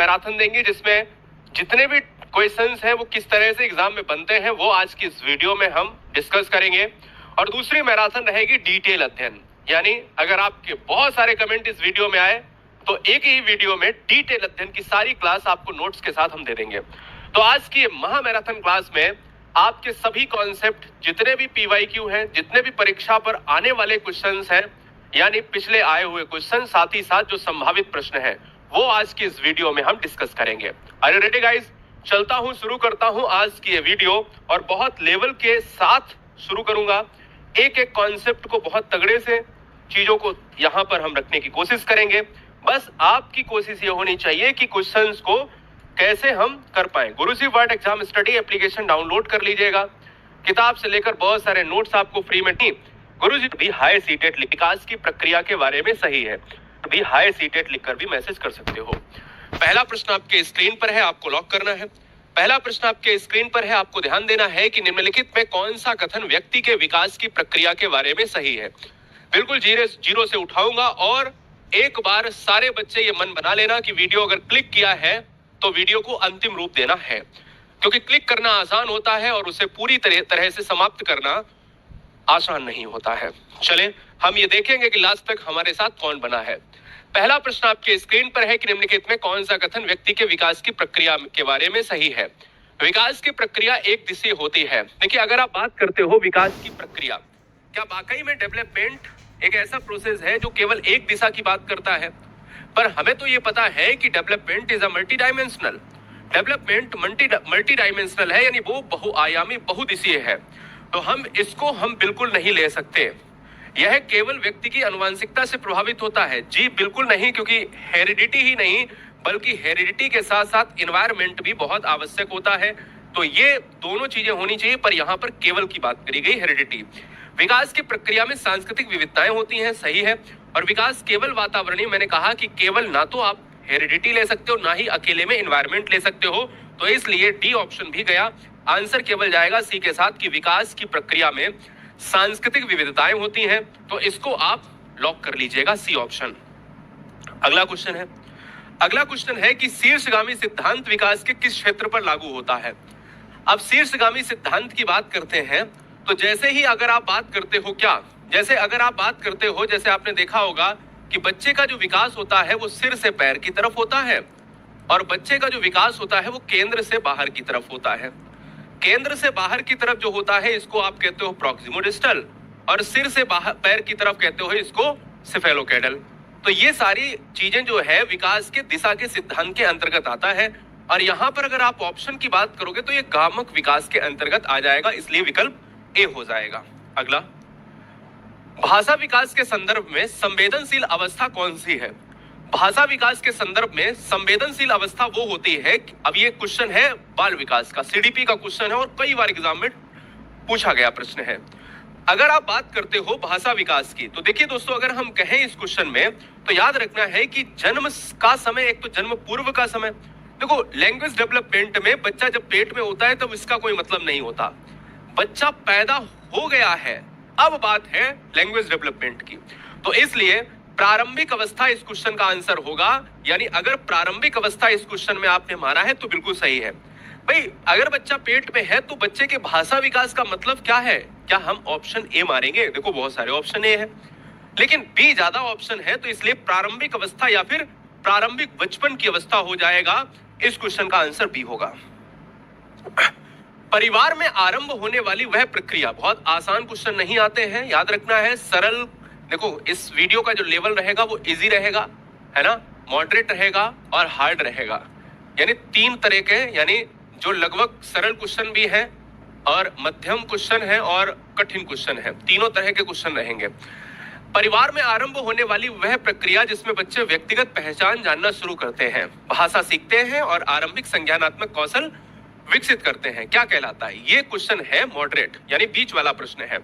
Marathon देंगे जिसमें जितने भी क्वेश्चंस हैं वो किस तरह से एग्जाम में बनते हैं वो आज की इस वीडियो में हम डिस्कस करेंगे। और दूसरी मैराथन रहेगी डिटेल अध्ययन, यानी अगर आपके बहुत सारे कमेंट इस वीडियो में आए तो एक ही वीडियो में डिटेल अध्ययन की सारी क्लास आपको नोट्स के साथ हम दे देंगे। तो आज की महा मैराथन क्लास में आपके सभी कॉन्सेप्ट, जितने भी पीवाईक्यू हैं, जितने भी परीक्षा पर आने वाले क्वेश्चंस हैं, यानी पिछले आए हुए क्वेश्चन, साथ ही साथ जो संभावित प्रश्न हैं, वो आज की इस वीडियो में हम डिस्कस करेंगे। Are you ready guys? चलता हूं, शुरू करता हूं आज की ये वीडियो और बहुत लेवल के साथ शुरू करूंगा। एक एक कॉन्सेप्ट को बहुत तगड़े से चीजों को यहां पर हम रखने की कोशिश करेंगे। बस आपकी कोशिश ये होनी चाहिए कि क्वेश्चंस को कैसे हम कर पाए। Guruji word exam study application download कर लीजिएगा। किताब से लेकर बहुत सारे नोट्स आपको फ्री में नहीं। गुरुजी भी हाई सीटेट विकास की प्रक्रिया के बारे में सही है, भी हाई सीटेट लिखकर भी मैसेज कर सकते हो। पहला प्रश्न आपके स्क्रीन पर है, आपको लॉक करना है। पहला प्रश्न आपके स्क्रीन पर है, आपको ध्यान देना है कि निम्नलिखित में कौन सा कथन व्यक्ति के विकास की प्रक्रिया के बारे में सही है। बिल्कुल जीरो से उठाऊंगा और एक बार सारे बच्चे ये मन बना लेना कि वीडियो अगर क्लिक किया है तो वीडियो को अंतिम रूप देना है, क्योंकि क्लिक करना आसान होता है और उसे पूरी तरह से समाप्त करना आसान नहीं होता है। चलें हम ये देखेंगे कि लास्ट तक हमारे साथ कौन बना है। पहला प्रश्न आपके स्क्रीन पर है कि निम्नलिखित में कौन सा कथन व्यक्ति के विकास की प्रक्रिया के बारे में सही है। विकास की प्रक्रिया एक दिशा होती है। देखिए, अगर आप बात करते हो विकास की प्रक्रिया, क्या वाकई में डेवलपमेंट एक ऐसा प्रोसेस है जो केवल एक दिशा की बात करता है? पर हमें तो ये पता है कि development is a multi dimensional. Development multi dimensional है, यानी वो बहुआयामी, बहुदिशीय है। तो हम इसको बिल्कुल नहीं ले सकते। यह केवल व्यक्ति की आनुवंशिकता से प्रभावित होता है? जी बिल्कुल नहीं, क्योंकि हेरिडिटी ही नहीं बल्कि हेरिडिटी के साथ साथ एनवायरनमेंट भी बहुत आवश्यक होता है। तो ये दोनों चीजें होनी चाहिए, पर यहाँ पर केवल की बात करी गई, हेरिडिटी। विकास की प्रक्रिया में सांस्कृतिक विविधताएं होती हैं, सही है। और विकास केवल वातावरणीय, मैंने कहा कि केवल ना तो आप हेरिडिटी ले सकते हो ना ही अकेले में एनवायरनमेंट ले सकते हो, तो इसलिए डी ऑप्शन भी गया। आंसर केवल जाएगा सी के साथ कि विकास की प्रक्रिया में सांस्कृतिक विविधताएं होती हैं, तो इसको आप लॉक कर लीजिएगा, सी ऑप्शन। अगला क्वेश्चन है कि शीर्षगामी सिद्धांत विकास के किस क्षेत्र पर लागू होता है। अब शीर्षगामी सिद्धांत की बात करते हैं तो जैसे ही अगर आप बात करते हो जैसे आपने देखा होगा कि बच्चे का जो विकास होता है वो सिर से पैर की तरफ होता है और बच्चे का जो विकास होता है वो केंद्र से बाहर की तरफ होता है। केंद्र से बाहर की तरफ जो होता है इसको आप कहते हो प्रॉक्सिमोडिस्टल और सिर से बाहर पैर की तरफ कहते हो इसको सेफेलोकेडल। तो ये सारी चीजें जो है विकास के दिशा के सिद्धांत के अंतर्गत आता है। और यहाँ पर अगर आप ऑप्शन की बात करोगे तो ये गामक विकास के अंतर्गत आ जाएगा, इसलिए विकल्प ए हो जाएगा। अगला, भाषा विकास के संदर्भ में संवेदनशील अवस्था कौन सी है? भाषा विकास के संदर्भ में संवेदनशील अवस्था वो होती है, अब ये क्वेश्चन है बाल विकास का, सीडीपी का क्वेश्चन है और कई बार एग्जाम में पूछा गया प्रश्न है। अगर आप बात करते हो भाषा विकास की, तो देखिए दोस्तों, अगर हम कहें इस क्वेश्चन में तो याद रखना है कि जन्म का समय, एक तो जन्म पूर्व का समय। देखो, लैंग्वेज डेवलपमेंट में बच्चा जब पेट में होता है तब इसका कोई मतलब नहीं होता। बच्चा पैदा हो गया है, अब बात है लैंग्वेज डेवलपमेंट की। तो इसलिए प्रारंभिक अवस्था इस क्वेश्चन का आंसर होगा, यानी अगर प्रारंभिक अवस्था इस क्वेश्चन में आपने मारा है तो बिल्कुल सही है। भाई, अगर बच्चा पेट में है तो बच्चे के भाषा विकास का मतलब क्या है? क्या हम ऑप्शन ए मारेंगे? देखो, बहुत सारे ऑप्शन ए है लेकिन बी ज्यादा ऑप्शन है, तो इसलिए प्रारंभिक अवस्था या फिर प्रारंभिक बचपन की अवस्था हो जाएगा। इस क्वेश्चन का आंसर बी होगा। परिवार में आरंभ होने वाली वह प्रक्रिया, बहुत आसान क्वेश्चन नहीं आते हैं, याद रखना है, सरल। देखो, इस वीडियो का जो लेवल रहेगा वो इजी रहेगा, है ना, मॉडरेट रहेगा और हार्ड रहेगा, यानी तीन तरह के, यानी जो लगभग सरल क्वेश्चन भी है और मध्यम क्वेश्चन है और कठिन क्वेश्चन है, तीनों तरह के क्वेश्चन रहेंगे। परिवार में आरंभ होने वाली वह प्रक्रिया जिसमें बच्चे व्यक्तिगत पहचान जानना शुरू करते हैं, भाषा सीखते हैं और आरंभिक संज्ञानात्मक कौशल विकसित करते हैं, क्या कहलाता है? ये क्वेश्चन है मॉडरेट, यानी बीच वाला प्रश्न है।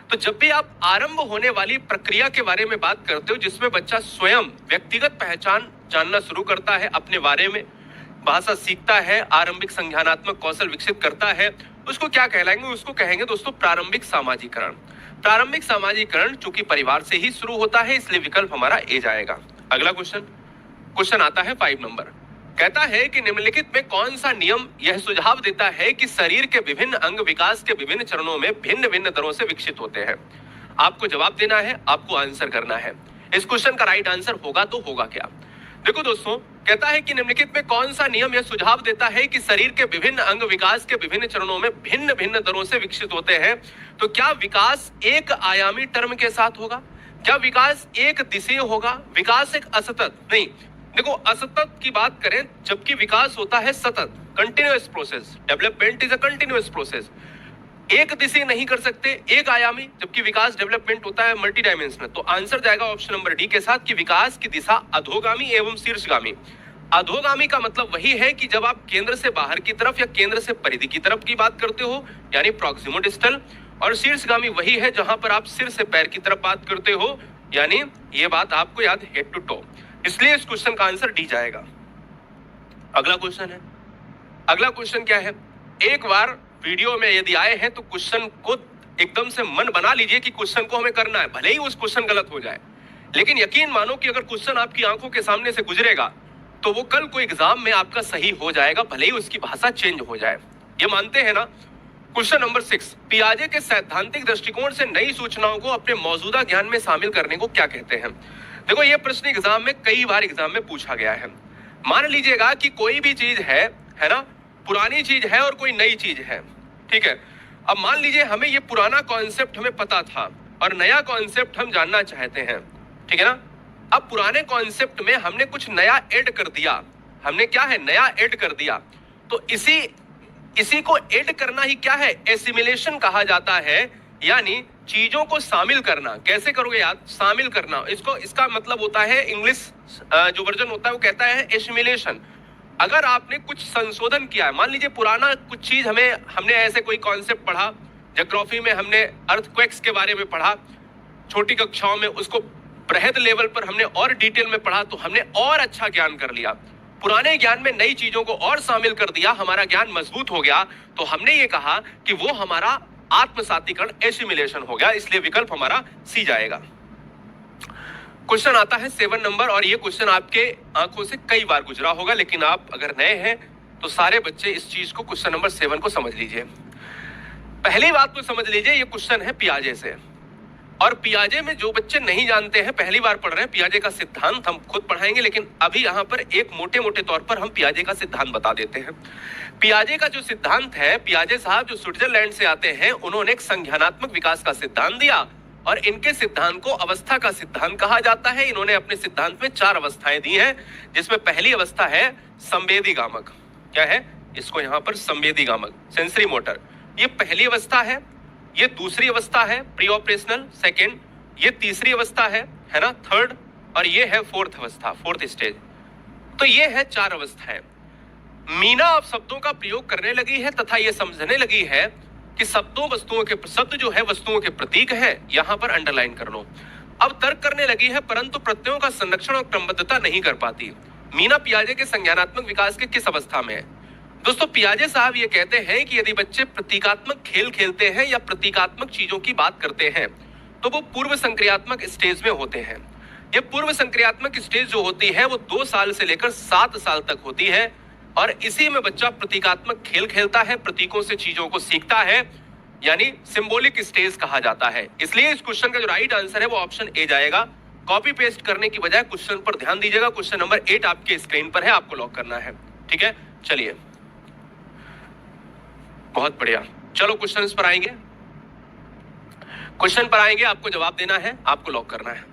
तो जब भी आप आरंभ होने वाली प्रक्रिया के बारे में बात करते हो जिसमें बच्चा स्वयं व्यक्तिगत पहचान जानना शुरू करता है, अपने बारे में भाषा सीखता है, आरंभिक संज्ञानात्मक कौशल विकसित करता है, उसको क्या कहलाएंगे? उसको कहेंगे दोस्तों प्रारंभिक सामाजिकरण। प्रारंभिक सामाजिकरण चूंकि परिवार से ही शुरू होता है, इसलिए विकल्प हमारा ए जाएगा। अगला क्वेश्चन आता है 5 नंबर। कहता है कि निम्नलिखित में कौन सा नियम यह सुझाव देता है कि शरीर के विभिन्न अंग विकास के विभिन्न चरणों में भिन्न भिन्न दरों से विकसित होते हैं। आपको जवाब देना है, आपको आंसर करना है। इस क्वेश्चन का राइट आंसर होगा तो होगा क्या? देखो दोस्तों, कहता है कि निम्नलिखित में कौन सा नियम यह सुझाव देता है कि शरीर के विभिन्न अंग विकास के विभिन्न चरणों में भिन्न भिन्न दरों से विकसित होते हैं। तो क्या विकास एक आयामी टर्म के साथ होगा? क्या विकास एक दिशीय होगा? विकास एक असतत नहीं। देखो, असतत की बात करें जबकि विकास होता है सतत, continuous process. Development is a continuous process. एक दिशा नहीं कर सकते, एक आयामी, जबकि विकास डेवलपमेंट होता है मल्टी डायमेंशनल। तो आंसर जाएगा ऑप्शन नंबर डी के साथ कि विकास की दिशा अधोगामी एवं शीर्षगामी। अधोगामी का मतलब वही है कि जब आप केंद्र से बाहर की तरफ या केंद्र से परिधि की तरफ की बात करते हो, यानी प्रॉक्सिमो डिस्टल, और शीर्षगामी वही है जहां पर आप सिर से पैर की तरफ बात करते हो, यानी ये बात आपको याद, हेड टू टो। इसलिए इस क्वेश्चन का आंसर डी जाएगा। अगला क्वेश्चन है, अगला क्वेश्चन क्या है? एक बार वीडियो में यदि आए हैं तो क्वेश्चन को एकदम से मन बना लीजिए कि क्वेश्चन को हमें करना है, भले ही उस क्वेश्चन गलत हो जाए, लेकिन यकीन मानो कि अगर क्वेश्चन आपकी आंखों के सामने से गुजरेगा तो वो कल को एग्जाम में आपका सही हो जाएगा, भले ही उसकी भाषा चेंज हो जाए। ये मानते हैं ना? क्वेश्चन नंबर 6, पियाजे के सैद्धांतिक दृष्टिकोण से नई सूचनाओं को अपने मौजूदा ज्ञान में शामिल करने को क्या कहते हैं? देखो, ये प्रश्न एग्जाम में कई बार एग्जाम में पूछा गया है। मान लीजिएगा कि कोई भी चीज है ना, पुरानी चीज है और कोई नई चीज है, ठीक है। अब मान लीजिए हमें ये पुराना कॉन्सेप्ट हमें पता था और नया कॉन्सेप्ट हम जानना चाहते हैं, ठीक है ना। अब पुराने कॉन्सेप्ट में हमने कुछ नया ऐड कर दिया, हमने क्या है, नया ऐड कर दिया। तो इसी को ऐड करना ही क्या है, एसिमिलेशन कहा जाता है, यानी चीजों को शामिल करना। कैसे करोगे याद, शामिल करना। इसका मतलब होता है, इंग्लिश जो वर्जन होता है वो कहता है एसिमिलेशन। अगर आपने कुछ संशोधन किया है, मान लीजिए पुराना कुछ चीज हमने ऐसे कोई कॉन्सेप्ट पढ़ा, ज्योग्राफी में हमने अर्थक्वेक्स के बारे में पढ़ा, छोटी कक्षाओं में उसको बृहद लेवल पर हमने और डिटेल में पढ़ा, तो हमने और अच्छा ज्ञान कर लिया। पुराने ज्ञान में नई चीजों को और शामिल कर दिया, हमारा ज्ञान मजबूत हो गया। तो हमने ये कहा कि वो हमारा आत्मसातीकरण, एसिमिलेशन हो गया। इसलिए विकल्प हमारा सी जाएगा। क्वेश्चन आता है 7 नंबर, और ये क्वेश्चन आपके आंखों से कई बार गुजरा होगा, लेकिन आप अगर नए हैं तो सारे बच्चे इस चीज को, क्वेश्चन नंबर 7 को समझ लीजिए। पहली बात तो समझ लीजिए, ये क्वेश्चन है पियाजे से, और पियाजे में जो बच्चे नहीं जानते हैं, पहली बार पढ़ रहे हैं, पियाजे का सिद्धांत हम खुद पढ़ाएंगे, लेकिन अभी यहाँ पर एक मोटे मोटे तौर पर हम पियाजे का सिद्धांत बता देते हैं। पियाजे का जो सिद्धांत है, पियाजे साहब जो स्विट्जरलैंड से आते हैं, उन्होंने एक संज्ञानात्मक विकास का सिद्धांत दिया, और इनके सिद्धांत को अवस्था का सिद्धांत कहा जाता है। इन्होंने अपने सिद्धांत में 4 अवस्थाएं दी हैं, जिसमें पहली अवस्था है संवेदीगामक। क्या है? इसको यहां पर संवेदीगामक, सेंसरी मोटर, ये पहली अवस्था है। ये दूसरी अवस्था है प्री ऑपरेशनल, सेकेंड। ये तीसरी अवस्था है ना, थर्ड। और ये है फोर्थ अवस्था, फोर्थ स्टेज। तो ये है 4 अवस्थाएं। मीना अब शब्दों का प्रयोग करने लगी है तथा ये समझने लगी है कि शब्द जो है वस्तुओं के प्रतीक है। यहां पर अंडरलाइन कर लो। अब तर्क करने लगी है, परंतु प्रत्ययों का संरक्षण और क्रमबद्धता नहीं कर पाती। मीना पियाजे के संज्ञानात्मक विकास के किस अवस्था में है? दोस्तों, पियाजे साहब ये कहते हैं कि यदि बच्चे प्रतीकात्मक खेल खेलते हैं या प्रतीकात्मक चीजों की बात करते हैं तो वो पूर्व संक्रियात्मक स्टेज में होते हैं। ये पूर्व संक्रियात्मक स्टेज जो होती है वो 2 साल से लेकर 7 साल तक होती है, और इसी में बच्चा प्रतीकात्मक खेल खेलता है, प्रतीकों से चीजों को सीखता है, यानी सिंबॉलिक स्टेज कहा जाता है। इसलिए इस क्वेश्चन का जो राइट आंसर है वो ऑप्शन ए जाएगा। कॉपी पेस्ट करने की बजाय क्वेश्चन पर ध्यान दीजिएगा। क्वेश्चन नंबर 8 आपके स्क्रीन पर है, आपको लॉक करना है, ठीक है। चलिए, बहुत बढ़िया। चलो क्वेश्चन पर आएंगे, आपको जवाब देना है, आपको लॉक करना है।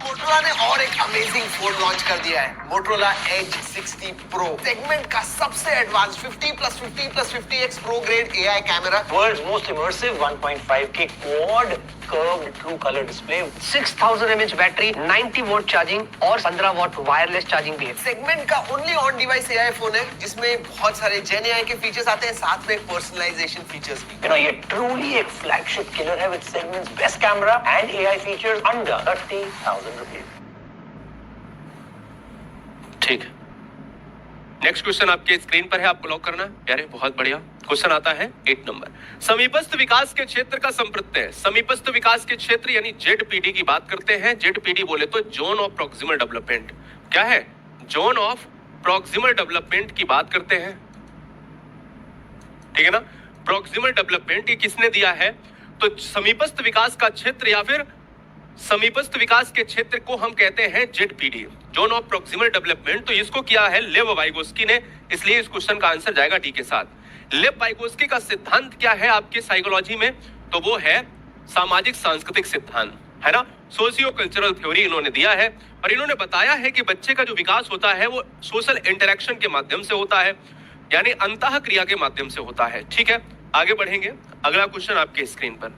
मोटरोला ने और एक अमेजिंग फोन लॉन्च कर दिया है, मोटरोला एज 60 प्रो। सेगमेंट का सबसे advance 50+50+50x pro grade AI camera, world's most immersive 1.5K quad curved true colour display, 6000 mAh battery, 90 watt charging और 15 वॉट वायरलेस चार्जिंग भी है। सेगमेंट का only on device AI phone है जिसमें बहुत सारे जेन एआई के फीचर्स आते हैं, साथ में पर्सनलाइजेशन फीचर्स भी। ये ट्रूली एक फ्लैगशिप किलर है with segments best camera and AI features under 30,000 rupees. ठीक, नेक्स्ट क्वेश्चन आपके स्क्रीन पर है, आपको लॉक करना है। यार बहुत बढ़िया। क्वेश्चन आता है 8 नंबर, समीपस्थ विकास के क्षेत्र का संप्रत्यय। समीपस्थ विकास के क्षेत्र यानी जेडपीडी की बात करते हैं। जेडपीडी बोले तो जोन ऑफ प्रॉक्सिमल डेवलपमेंट। क्या है? जोन ऑफ प्रॉक्सिमल डेवलपमेंट की बात करते हैं, ठीक है ना। प्रॉक्सिमल डेवलपमेंट ये किसने दिया है? तो समीपस्थ विकास का क्षेत्र या फिर समीपस्थ विकास के क्षेत्र को हम कहते हैं ZPD, zone of proximal development. तो इसको किया है लेव वाइगोस्की ने, इसलिए इस क्वेश्चन का आंसर जाएगा डी के साथ। लेव वाइगोस्की का सिद्धांत क्या है आपके साइकोलॉजी में? तो वो है सामाजिक सांस्कृतिक सिद्धांत, है ना। सोशियो कल्चरल थ्योरी इन्होंने दिया है और इन्होंने बताया है कि बच्चे का जो विकास होता है वो सोशल इंटरेक्शन के माध्यम से होता है, यानी अंतः क्रिया के माध्यम से होता है। ठीक है, आगे बढ़ेंगे। अगला क्वेश्चन आपके स्क्रीन पर,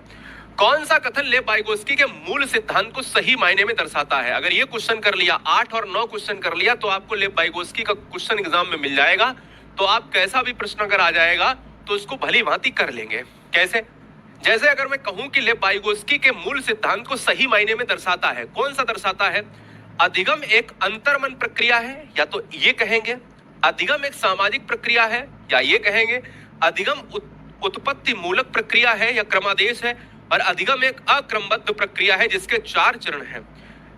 कौन सा कथन लेव वाइगोस्की के मूल सिद्धांत को सही मायने में दर्शाता है? अगर ये क्वेश्चन कर लिया, 8 और 9 क्वेश्चन कर लिया, तो आपको लेव वाइगोस्की का क्वेश्चन एग्जाम में मिल जाएगा। तो आप कैसा भी प्रश्न अगर आ जाएगा तो उसको भली भांति कर लेंगे। कैसे? जैसे अगर मैं कहूं कि लेव वाइगोस्की के मूल सिद्धांत को सही मायने में दर्शाता है, कौन सा दर्शाता है? अधिगम एक अंतर्मन प्रक्रिया है, या तो ये कहेंगे अधिगम एक सामाजिक प्रक्रिया है, या ये कहेंगे अधिगम उत्पत्ति मूलक प्रक्रिया है या क्रमादेश है, और अधिगम एक अक्रमबद्ध प्रक्रिया है जिसके 4 चरण हैं।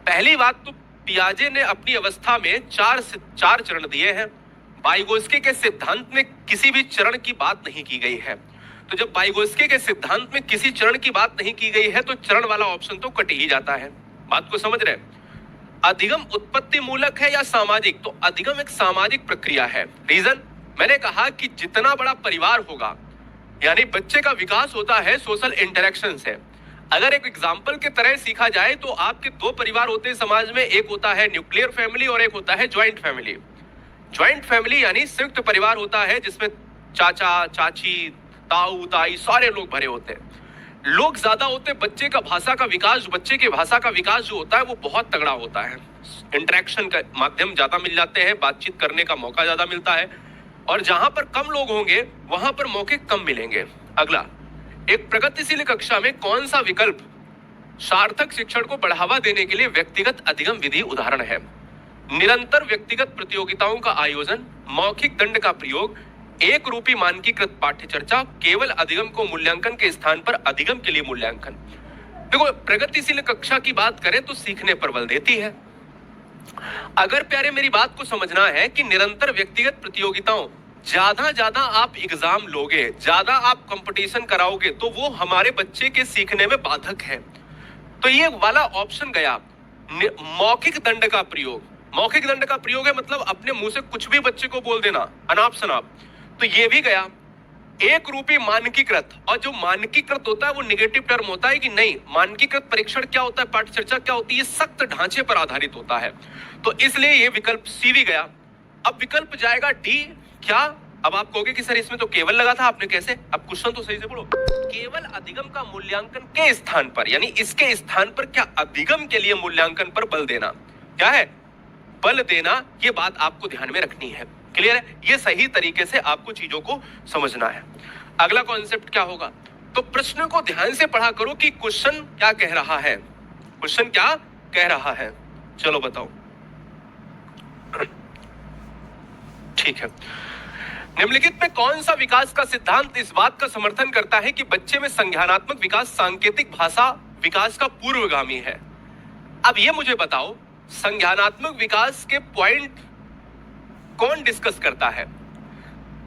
पहली बात तो पियाजे ने अपनी अवस्था में 4 चरण दिए हैं। वाइगोस्की के सिद्धांत में किसी भी चरण की बात नहीं की गई है। तो जब वाइगोस्की के सिद्धांत में किसी चरण की बात नहीं की गई है तो चरण वाला ऑप्शन तो कट ही जाता है। बात को समझ रहे? अधिगम उत्पत्ति मूलक है या सामाजिक? तो अधिगम एक सामाजिक प्रक्रिया है। रीजन, मैंने कहा कि जितना बड़ा परिवार होगा, यानी बच्चे का विकास होता है सोशल इंटरेक्शन से। अगर एक एग्जाम्पल के तरह सीखा जाए तो आपके 2 परिवार होते हैं समाज में, एक होता है न्यूक्लियर फैमिली और एक होता है ज्वाइंट फैमिली। ज्वाइंट फैमिली यानी संयुक्त परिवार होता है जिसमें चाचा, चाची, ताऊ, ताई सारे लोग भरे होते हैं। लोग ज्यादा होते, बच्चे के भाषा का विकास जो होता है वो बहुत तगड़ा होता है। इंटरेक्शन का माध्यम ज्यादा मिल जाते हैं, बातचीत करने का मौका ज्यादा मिलता है, और जहां पर कम लोग होंगे वहां पर मौके कम मिलेंगे। अगला, एक प्रगतिशील कक्षा में कौन सा विकल्प सार्थक शिक्षण को बढ़ावा देने के लिए व्यक्तिगत अधिगम विधि उदाहरण है? निरंतर व्यक्तिगत प्रतियोगिताओं का आयोजन, मौखिक दंड का प्रयोग, एक रूपी मानकीकृत पाठ्य चर्चा, केवल अधिगम को मूल्यांकन के स्थान पर अधिगम के लिए मूल्यांकन। देखो, प्रगतिशील कक्षा की बात करें तो सीखने पर बल देती है। अगर प्यारे मेरी बात को समझना है कि निरंतर व्यक्तिगत प्रतियोगिताओं, ज्यादा आप एग्जाम लोगे, ज्यादा आप कंपटीशन कराओगे तो वो हमारे बच्चे के सीखने में बाधक है। तो ये वाला ऑप्शन गया। मौखिक दंड का प्रयोग, मौखिक दंड का प्रयोग है मतलब अपने मुंह से कुछ भी बच्चे को बोल देना, अनाप शनाप, तो ये भी गया। एक रूपी मानकीकृत, और जो मानकीकृत होता है वो निगेटिव टर्म होता है कि नहीं, मानकीकृत परीक्षण क्या होता है, पाठ्य चर्चा क्या होती है, सख्त ढांचे पर आधारित होता है। तो इसलिए ये विकल्प सी भी गया। अब विकल्प जाएगा डी। क्या? अब आप कहोगे कि सर इसमें तो केवल लगा था, आपने कैसे? अब क्वेश्चन तो सही से पढ़ो। केवल अधिगम का मूल्यांकन के स्थान पर, यानी इसके स्थान पर क्या अधिगम के लिए मूल्यांकन पर बल देना, क्या है बल देना, ये बात आपको ध्यान में रखनी है। क्लियर है? ये सही तरीके से आपको चीजों को समझना है। अगला कॉन्सेप्ट क्या होगा? तो प्रश्न को ध्यान से पढ़ा करो कि क्वेश्चन क्या कह रहा है, क्वेश्चन क्या कह रहा है। चलो बताओ। ठीक है, निम्नलिखित में कौन सा विकास का सिद्धांत इस बात का समर्थन करता है कि बच्चे में संज्ञानात्मक विकास सांकेतिक भाषा विकास का पूर्वगामी है? अब ये मुझे बताओ, संज्ञानात्मक विकास के पॉइंट कौन डिस्कस करता है?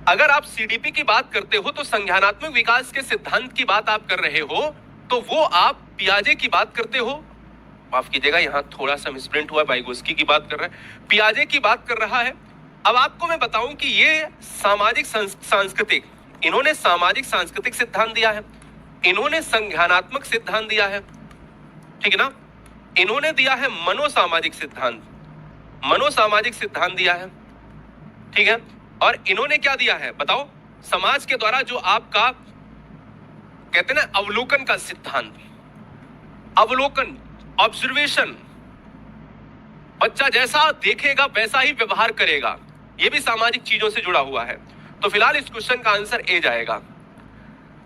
अगर आप सीडीपी की बात करते हो तो संज्ञानात्मक विकास के सिद्धांत की बात आप कर रहे हो, तो वो आप पियाजे की बात करते हो। माफ कीजिएगा, यहां थोड़ा सा मिसप्रिंट हुआ, वाइगोस्की की बात कर रहा है, पियाजे की बात कर रहा है। अब आपको मैं बताऊं कि ये सामाजिक सांस्कृतिक, इन्होंने सामाजिक सांस्कृतिक सिद्धांत दिया है, इन्होंने संज्ञानात्मक सिद्धांत दिया है, ठीक है ना, इन्होंने दिया है मनोसामाजिक सिद्धांत, मनोसामाजिक सिद्धांत दिया है, ठीक है, और इन्होंने क्या दिया है बताओ? समाज के द्वारा जो आपका कहते हैं ना अवलोकन का सिद्धांत, अवलोकन, ऑब्जर्वेशन, बच्चा जैसा देखेगा वैसा ही व्यवहार करेगा, ये भी सामाजिक चीजों से जुड़ा हुआ है। तो फिलहाल इस क्वेश्चन का आंसर ए जाएगा।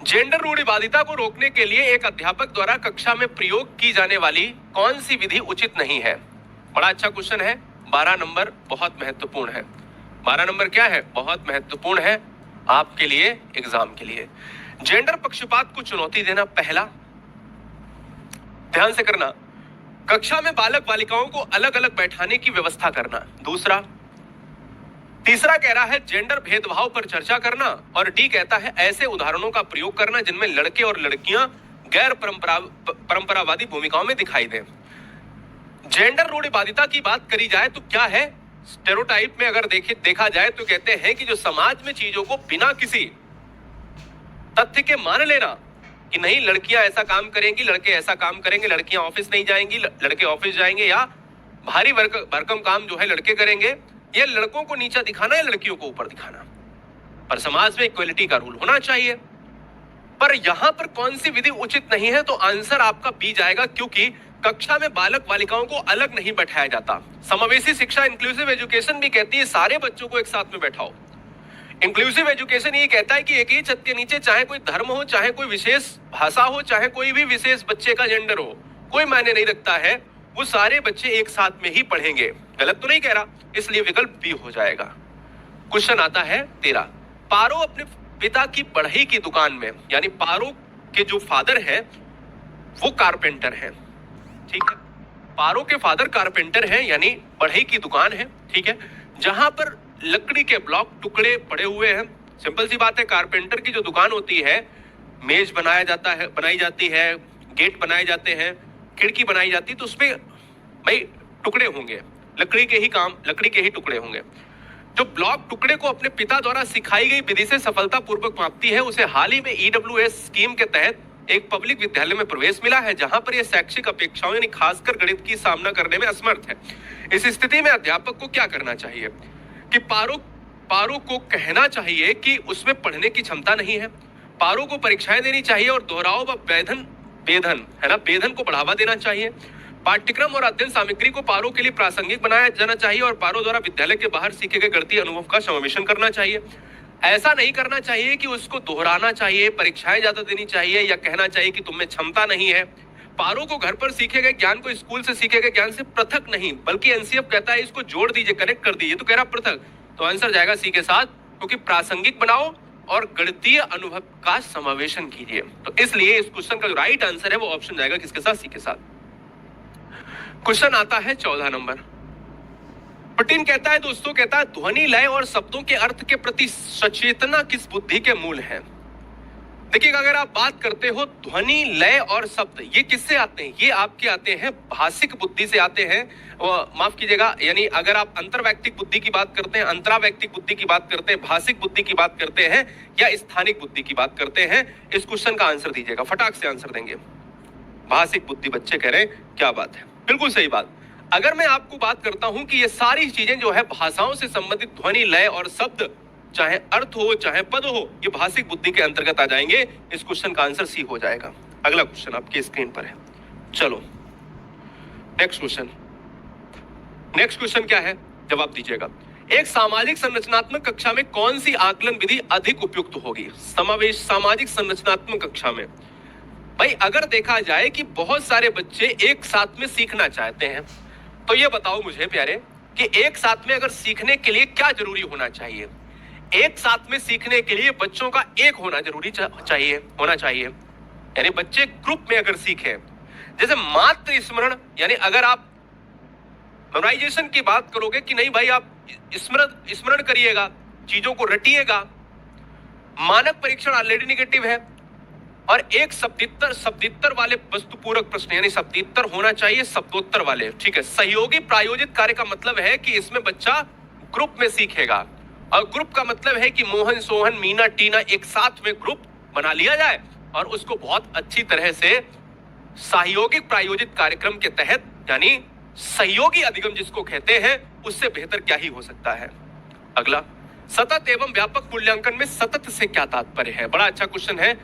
जेंडर रूढ़िवादिता को रोकने के लिए एक अध्यापक द्वारा कक्षा में प्रयोग की जाने वाली कौन सी विधि उचित नहीं है? बड़ा अच्छा क्वेश्चन है। 12 नंबर बहुत महत्वपूर्ण है। 12 नंबर क्या है? बहुत महत्वपूर्ण है आपके लिए, एग्जाम के लिए। जेंडर पक्षपात को चुनौती देना, पहला, ध्यान से करना। कक्षा में बालक बालिकाओं को अलग अलग बैठाने की व्यवस्था करना, दूसरा। तीसरा कह रहा है जेंडर भेदभाव पर चर्चा करना, और डी कहता है ऐसे उदाहरणों का प्रयोग करना जिनमें लड़के और लड़कियां गैर परंपरावादी भूमिकाओं में दिखाई दें। जेंडर रूढ़िवादिता की बात करी जाए तो क्या है, स्टेरियोटाइप में अगर देखा जाए तो कहते हैं कि जो समाज में चीजों को बिना किसी तथ्य के मान लेना कि नहीं लड़कियां ऐसा काम करेंगी, लड़के ऐसा काम करेंगे, लड़कियां ऑफिस नहीं जाएंगी, लड़के ऑफिस जाएंगे, या भारी भरकम काम जो है लड़के करेंगे, ये लड़कों को नीचा दिखाना है, लड़कियों को ऊपर दिखाना। पर समाज में इक्वलिटी का रूल होना चाहिए। पर यहां पर कौन सी विधि उचित नहीं है, तो आंसर आपका बी जाएगा, क्योंकि कक्षा में बालक बालिकाओं को अलग नहीं बैठाया जाता। समावेशी शिक्षा इंक्लूसिव एजुकेशन भी कहती है सारे बच्चों को एक साथ में बैठाओ। इंक्लूसिव एजुकेशन ये कहता है कि एक ही छत के नीचे चाहे कोई धर्म हो, चाहे कोई विशेष भाषा हो, चाहे कोई भी विशेष बच्चे का जेंडर हो, कोई मायने नहीं रखता है, वो सारे बच्चे एक साथ में ही पढ़ेंगे। गलत तो नहीं कह रहा, इसलिए विकल्प बी हो जाएगा। क्वेश्चन आता है 13। पारो अपने पिता की बढ़ई की दुकान में, यानी पारो के जो फादर है वो कारपेंटर है, ठीक है। पारो के फादर कारपेंटर हैं, यानी बढ़ई की दुकान है, ठीक है, जहां पर लकड़ी के ब्लॉक टुकड़े पड़े हुए हैं। सिंपल सी बात है, कारपेंटर की जो दुकान होती है, मेज बनाई जाती है, गेट बनाए जाते हैं, खिड़की बनाई जाती है, तो उसमें भाई टुकड़े होंगे, लकड़ी के ही टुकड़े होंगे। जो ब्लॉक टुकड़े को अपने पिता द्वारा सिखाई गई विधि से सफलतापूर्वक मापती है, उसे हाल ही में EWS स्कीम के तहत एक पब्लिक विद्यालय में प्रवेश मिला है, जहां पर यह शैक्षिक अपेक्षाओं यानी खासकर गणित की सामना करने में असमर्थ है। इस स्थिति में अध्यापक को क्या करना चाहिए कि पारो को कहना चाहिए कि उसमें पढ़ने की क्षमता नहीं है, पारो को परीक्षाएं देनी चाहिए और दोहराव व बेधन को बढ़ावा देना चाहिए। पाठ्यक्रम और अध्ययन सामग्री को पारो के लिए प्रासंगिक बनाया जाना चाहिए और पारो द्वारा विद्यालय के बाहर सीखे गए गणितीय अनुभव का समावेशन करना चाहिए। ऐसा नहीं करना चाहिए कि उसको दोहराना चाहिए, परीक्षाएं ज्यादा देनी चाहिए, या कहना चाहिए कि तुम्हें क्षमता नहीं है। पारो को घर पर सीखे गए ज्ञान को स्कूल से सीखे गए ज्ञान से पृथक नहीं, बल्कि एनसीएफ कहता है इसको जोड़ दीजिए, कनेक्ट कर दीजिए, तो कह रहा पृथक, तो आंसर जाएगा सी के साथ, क्योंकि प्रासंगिक बनाओ और गणितीय अनुभव का समावेशन कीजिए। तो इसलिए इस क्वेश्चन का जो राइट आंसर है वो ऑप्शन जाएगा किसके साथ, सी के साथ। क्वेश्चन आता है 14 नंबर। पटिन कहता है दोस्तों, कहता है ध्वनि लय और शब्दों के अर्थ के प्रति सचेतना किस बुद्धि के मूल है। देखिए, अगर आप बात करते हो ध्वनि लय और शब्द, ये किससे आते हैं, ये आपके आते हैं भाषिक बुद्धि से आते हैं, माफ कीजिएगा, यानी अगर आप अंतर्वैयक्तिक बुद्धि की बात करते हैं, अंतरावैयक्तिक बुद्धि की बात करते हैं, भाषिक बुद्धि की बात करते हैं, या स्थानिक बुद्धि की बात करते हैं, इस क्वेश्चन का आंसर दीजिएगा, फटाक से आंसर देंगे। भाषिक बुद्धि बच्चे कह रहे हैं, क्या बात है, बिल्कुल सही बात। अगर मैं आपको बात करता हूं कि ये सारी चीजें जो है भाषाओं से संबंधित ध्वनि लय और शब्द, चाहे अर्थ हो चाहे पद हो, ये भाषिक बुद्धि के अंतर्गत आ जाएंगे। इस क्वेश्चन का आंसर सी हो जाएगा। अगला क्वेश्चन आपकी स्क्रीन पर है, चलो नेक्स्ट क्वेश्चन क्या है, जवाब दीजिएगा। एक सामाजिक संरचनात्मक कक्षा में कौन सी आकलन विधि अधिक उपयुक्त होगी। समावेश सामाजिक संरचनात्मक कक्षा में भाई अगर देखा जाए कि बहुत सारे बच्चे एक साथ में सीखना चाहते हैं, तो ये बताओ मुझे प्यारे कि एक साथ में अगर सीखने के लिए क्या जरूरी होना चाहिए। एक साथ में सीखने के लिए बच्चों का एक होना जरूरी होना चाहिए, यानी बच्चे ग्रुप में अगर सीखें, जैसे मात्र स्मरण, यानी अगर आप मेमोराइजेशन की बात करोगे कि नहीं भाई आप स्मरण करिएगा, चीजों को रटिएगा, मानक परीक्षण ऑलरेडी नेगेटिव है, और एक शब्दित्तर वाले वस्तु पूरक प्रश्न, यानी शब्दित्तर होना चाहिए शब्दोत्तर वाले, ठीक है। सहयोगी प्रायोजित कार्य का मतलब है कि इसमें बच्चा ग्रुप में सीखेगा, और ग्रुप का मतलब है कि मोहन सोहन मीना टीना एक साथ में ग्रुप बना लिया जाए और उसको बहुत अच्छी तरह से सहयोगिक प्रायोजित कार्यक्रम के तहत, यानी सहयोगी अधिगम जिसको कहते हैं, उससे बेहतर क्या ही हो सकता है। अगला, सतत एवं व्यापक मूल्यांकन में सतत से क्या तात्पर्य है। बड़ा अच्छा क्वेश्चन है।